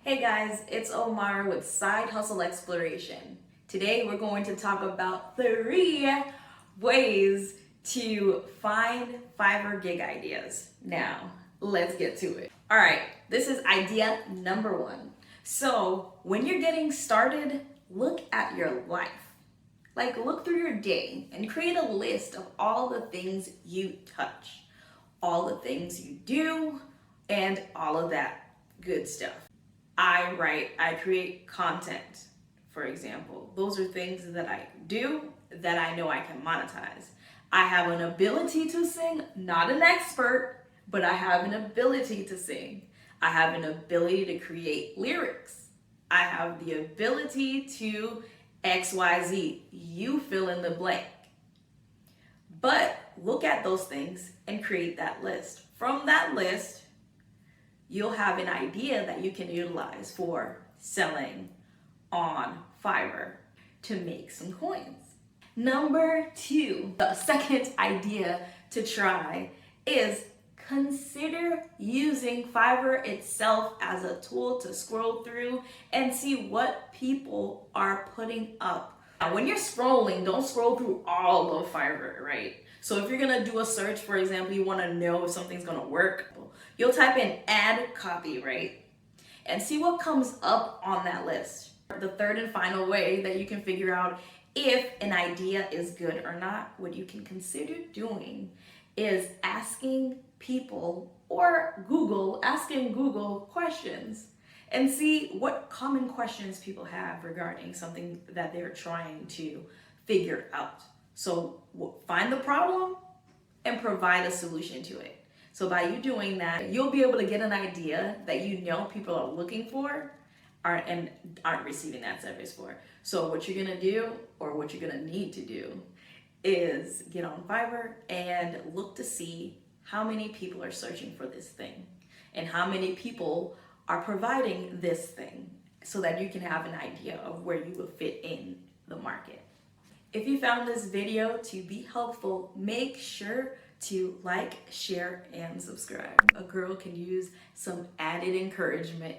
Hey guys, it's Omar with Side Hustle Exploration. Today we're going to talk about 3 ways to find Fiverr gig ideas. Now, let's get to it. All right, this is idea number 1. So, when you're getting started, look at your life. Like, look through your day and create a list of all the things you touch, all the things you do, and all of that good stuff. I write, I create content, for example. Those are things that I do that I know I can monetize. I have an ability to sing, not an expert, but I have an ability to sing. I have an ability to create lyrics. I have the ability to XYZ. You fill in the blank. But look at those things and create that list. From that list, you'll have an idea that you can utilize for selling on Fiverr to make some coins. Number 2, the second idea to try is consider using Fiverr itself as a tool to scroll through and see what people are putting up. Now, when you're scrolling, don't scroll through all of Fiverr, right? So if you're gonna do a search, for example, you wanna know if something's gonna work, you'll type in ad copy, right? And see what comes up on that list. The third and final way that you can figure out if an idea is good or not, what you can consider doing is asking people or asking Google questions and see what common questions people have regarding something that they're trying to figure out. So find the problem and provide a solution to it. So by you doing that, you'll be able to get an idea that you know people are looking for and aren't receiving that service for. So what you're gonna do, or what you're gonna need to do, is get on Fiverr and look to see how many people are searching for this thing and how many people are providing this thing so that you can have an idea of where you will fit in the market. If you found this video to be helpful, make sure to like, share, and subscribe. A girl can use some added encouragement